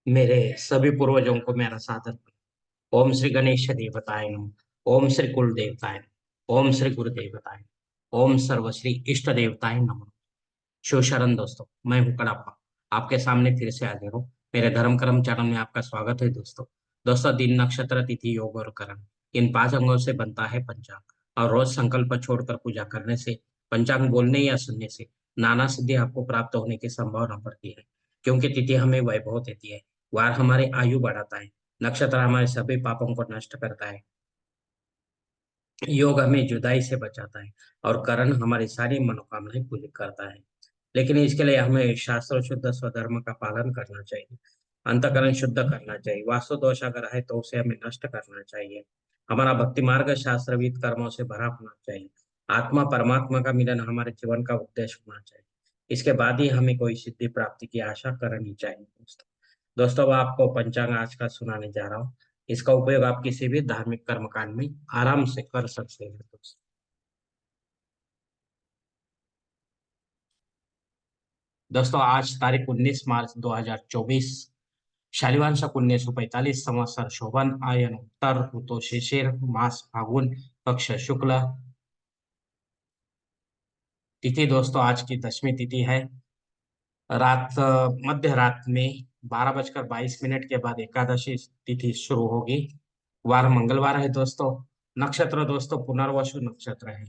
मेरे सभी पूर्वजों को मेरा सादर प्रणाम। ओम श्री गणेश देवताय नमः। ओम श्री कुल देवताय नमः। ओम श्री गुरु देवताय नमः। ओम सर्वश्री इष्ट देवताय नमः। शिव शरण दोस्तों, मैं हूं कड़ाप्पा। आपके सामने फिर से हाजिर हूँ। मेरे धर्म कर्म चैनल में आपका स्वागत है दोस्तों। दोस्तों, दिन नक्षत्र तिथि योग और कर्म, इन पांच अंगों से बनता है पंचांग। और रोज संकल्प छोड़कर पूजा करने से, पंचांग बोलने या सुनने से नाना सिद्धि आपको प्राप्त होने की संभावना बढ़ती है। क्योंकि तिथि हमें वैभव देती है, वार हमारी आयु बढ़ाता है, नक्षत्र हमारे सभी पापों को नष्ट करता है, योग हमें जुदाई से बचाता है, और करण हमारी सारी मनोकामनाएं पूरी करता है। लेकिन इसके लिए हमें शास्त्र शुद्ध स्वधर्म का पालन करना चाहिए, अंतःकरण शुद्ध करना चाहिए। वास्तु दोष अगर है तो उसे हमें नष्ट करना चाहिए। हमारा भक्ति मार्ग शास्त्रविद कर्मों से भरा होना चाहिए। आत्मा परमात्मा का मिलन हमारे जीवन का उद्देश्य होना चाहिए। इसके बाद ही हमें कोई सिद्धि प्राप्ति की आशा करनी चाहिए दोस्तों। दोस्तों, अब आपको पंचांग आज का सुनाने जा रहा हूँ। इसका उपयोग आप किसी भी धार्मिक कर्मकांड में आराम से कर सकते हैं दोस्तों। दोस्तों, आज तारीख 19 मार्च 2024, शालिवान शक 1945 संवत्सर शोभन आयन उत्तर ऋतु शिशिर मास फागुन पक्ष शुक्ल। तिथि दोस्तों आज की दशमी तिथि है। मध्य रात में 12:22 के बाद एकादशी तिथि शुरू होगी। वार मंगलवार है दोस्तों। नक्षत्र दोस्तों पुनर्वसु नक्षत्र है।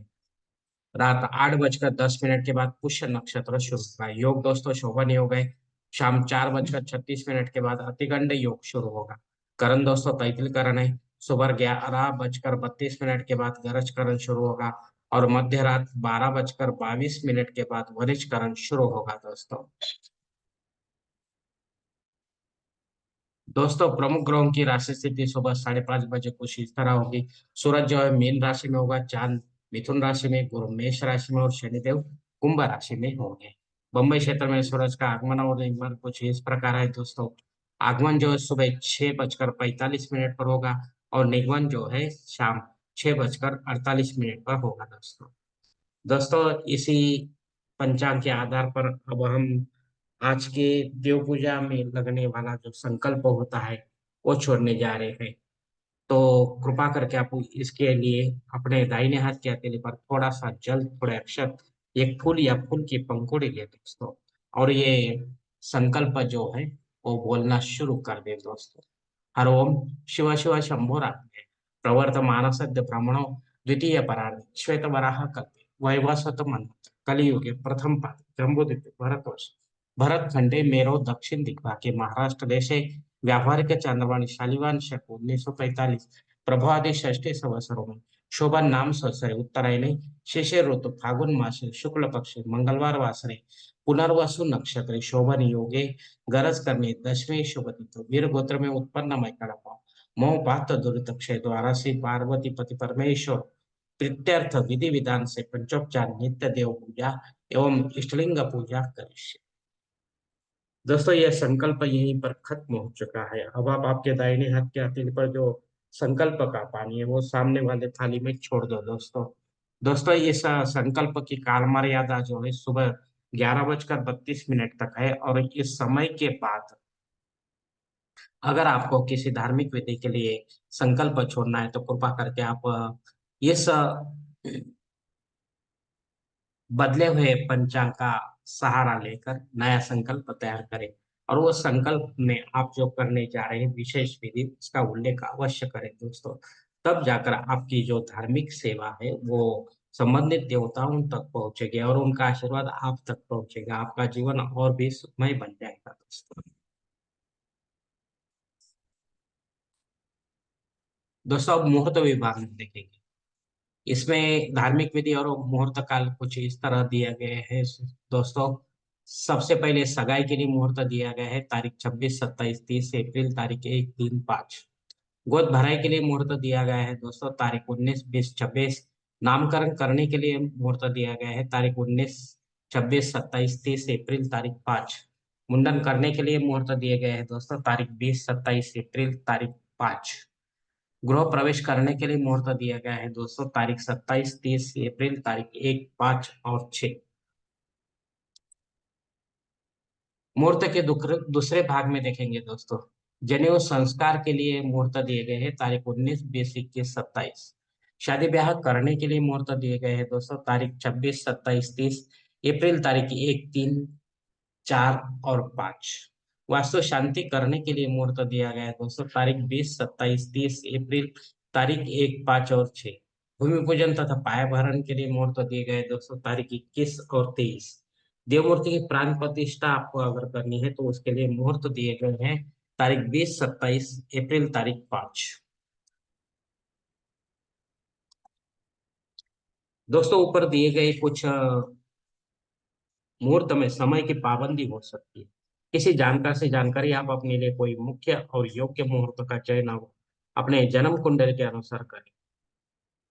रात 8:10 के बाद पुष्य नक्षत्र शुरू होगा। योग दोस्तों शोभन योग है। शाम 4:36 के बाद अतिगंड योग शुरू होगा। करण दोस्तों तैतिल करण है। सुबह 11:32 के बाद गरज करण शुरू होगा। और मध्य रात 12:22 के बाद वरिज करण शुरू होगा दोस्तों। दोस्तों, प्रमुख ग्रहों की राशि स्थिति सुबह 5:30 बजे कुछ इस तरह होगी। सूरज जो है मीन राशि में होगा, चांद मिथुन राशि में, गुरु मेष राशि में और शनिदेव कुंभ राशि में होंगे। बम्बई क्षेत्र में सूरज का आगमन और निगमन कुछ इस प्रकार है दोस्तों। आगमन जो है सुबह 6:45 पर होगा, और निगमन जो है शाम 6:48 पर होगा दोस्तों। दोस्तों, इसी पंचांग के आधार पर अब हम आज के देव पूजा में लगने वाला जो संकल्प होता है वो छोड़ने जा रहे हैं। तो कृपा करके आप इसके लिए अपने दाहिने हाथ के हथेली पर थोड़ा सा जल, थोड़े अक्षत, एक फूल या फूल की पंखुड़ी ले दोस्तों। और ये संकल्प जो है वो बोलना शुरू कर दे दोस्तों। हर ओम शिव शिव शंभोरात्मे प्रवर्तमानसद्य ब्रह्मणो द्वितीय परार्ध श्वेत वराह कल्पे वैवस्वत मन्वंतरे कलियुगे प्रथम पाद जम्बूद्वीपे भरतवर्ष भरत खंडे मेरो दक्षिण दिग्भागे महाराष्ट्र देशे व्यावहारिक चांद्रवाणी शालिवान शक 1945 प्रभादि षष्ठी संवत्सरों में शोभन नाम संवत्सरे उत्तरायणे शिशिर ऋतु फागुन मासे शुक्ल पक्षे मंगलवार वासरे पुनर्वसु नक्षत्र शोभन योगे गरज करने दशवें शुभ तिथि वीर गोत्र में उत्पन्न मैं कड़पा मोह पात दुरित क्षय द्वारा से पार्वती पति परमेश्वर प्रीत्यर्थ विधि विधान से पंचोपचार नित्य देव पूजा एवं इष्टलिंग पूजा करिष्य। दोस्तों, यह संकल्प यहीं पर खत्म हो चुका है। अब आप आपके दाहिने हाथ के हथेली पर जो संकल्प का पानी है वो सामने वाले थाली में छोड़ दो दोस्तों। दोस्तों, इस संकल्प की काल मर्यादा जो है सुबह 11:32 तक है, और इस समय के बाद अगर आपको किसी धार्मिक विधि के लिए संकल्प छोड़ना है तो कृपा करके आप इस बदले हुए पंचांग का सहारा लेकर नया संकल्प तैयार करें। और वो संकल्प में आप जो करने जा रहे हैं विशेष विधि उसका उल्लेख अवश्य करें दोस्तों। तब जाकर आपकी जो धार्मिक सेवा है वो संबंधित देवताओं तक पहुंचेगी, और उनका आशीर्वाद आप तक पहुंचेगा। आपका जीवन और भी सुखमय बन जाएगा दोस्तों। दोस्तों, अब मुहूर्त विभाग में देखेंगे। इसमें धार्मिक विधि और मुहूर्त काल कुछ इस तरह दिया गया है दोस्तों। सबसे पहले सगाई के लिए मुहूर्त दिया गया है तारीख 26, 27, 30 अप्रैल, तारीख 1, 3, 5। गोद भराई के लिए मुहूर्त दिया गया है दोस्तों तारीख 19, 20, 26। नामकरण करने के लिए मुहूर्त दिया गया है तारीख 19, 26, 27, 30 अप्रैल, तारीख 5। मुंडन करने के लिए मुहूर्त दिए गए हैं दोस्तों तारीख 20, 27 अप्रैल, तारीख 5। गृह प्रवेश करने के लिए मुहूर्त दिया गया है दोस्तों तारीख 27, 30 अप्रैल, तारीख 1, 5 और 6। मुहूर्त के दूसरे भाग में देखेंगे दोस्तों। जनेऊ संस्कार के लिए मुहूर्त दिए गए हैं तारीख 19, 20, 21, 27। शादी ब्याह करने के लिए मुहूर्त दिए गए हैं दोस्तों तारीख 26, 27, 30 अप्रैल, तारीख 1, 3, 4 और 5। वास्तु शांति करने के लिए मुहूर्त दिया गया है दोस्तों तारीख 20, 27, 30 अप्रैल, तारीख 1, 5 और 6। भूमि पूजन तथा पाया भरण के लिए मुहूर्त दिए गए हैं दोस्तों तारीख 21 और 23। देवमूर्ति की प्राण प्रतिष्ठा आपको अगर करनी है तो उसके लिए मुहूर्त दिए गए हैं तारीख 20, 27 अप्रैल, तारीख 5। दोस्तों ऊपर दिए गए कुछ मुहूर्त में समय की पाबंदी हो सकती है। किसी जानकार से जानकारी आप अपने लिए कोई मुख्य और योग्य मुहूर्त का चयन आप अपने जन्म कुंडल के अनुसार करें।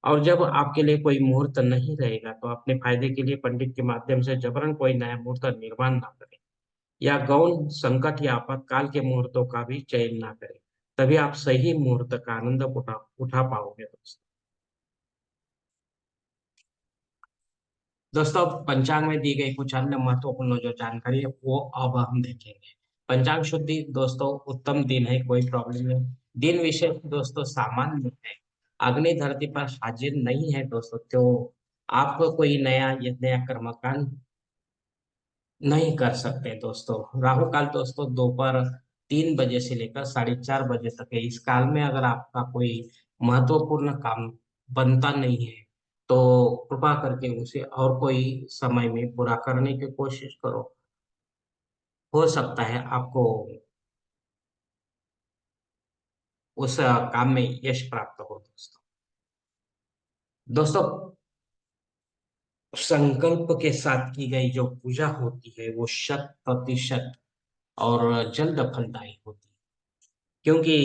और जब आपके लिए कोई मुहूर्त नहीं रहेगा तो अपने फायदे के लिए पंडित के माध्यम से जबरन कोई नया मुहूर्त निर्माण ना करें, या गौण संकट या आपातकाल के मुहूर्तों का भी चयन ना करें। तभी आप सही मुहूर्त का आनंद उठा पाओगे दोस्तों। दोस्तों अब पंचांग में दी गई कुछ अन्य महत्वपूर्ण जो जानकारी है वो अब हम देखेंगे। पंचांग शुद्धि दोस्तों, उत्तम दिन है, कोई प्रॉब्लम नहीं। दिन विशेष दोस्तों सामान्य है। अग्नि धरती पर हाजिर नहीं है दोस्तों, तो आपको कोई नया कर्मकांड नहीं कर सकते दोस्तों। राहु काल दोस्तों दोपहर 3 बजे से लेकर 4:30 बजे तक है। इस काल में अगर आपका कोई महत्वपूर्ण काम बनता नहीं है तो कृपा करके उसे और कोई समय में पूरा करने की कोशिश करो। हो सकता है आपको उस काम में यश प्राप्त हो दोस्तों। दोस्तों संकल्प के साथ की गई जो पूजा होती है वो 100% और जल्द फलदायी होती है, क्योंकि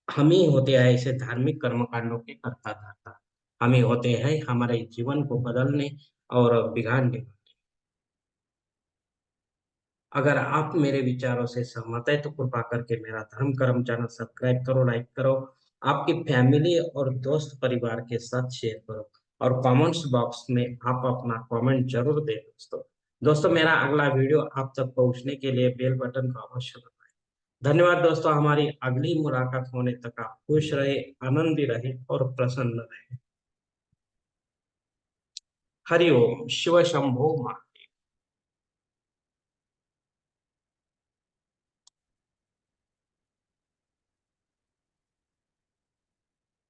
हम ही होते हैं ऐसे धार्मिक कर्मकांडों के करता धर्ता। हम ही होते हैं हमारे जीवन को बदलने और बिगाड़ने वाले। अगर आप मेरे विचारों से सहमत है तो कृपा करके मेरा धर्म कर्म चैनल सब्सक्राइब करो, लाइक करो, आपकी फैमिली और दोस्त परिवार के साथ शेयर करो, और कमेंट्स बॉक्स में आप अपना कमेंट जरूर दें दोस्तों। दोस्तों मेरा अगला वीडियो आप तक पहुंचने के लिए बेल बटन को अवश्य दबाएं। धन्यवाद दोस्तों, हमारी अगली मुलाकात होने तक आप खुश रहे, आनंदी रहे और प्रसन्न रहे। हरि ओम शिव शंभो मा।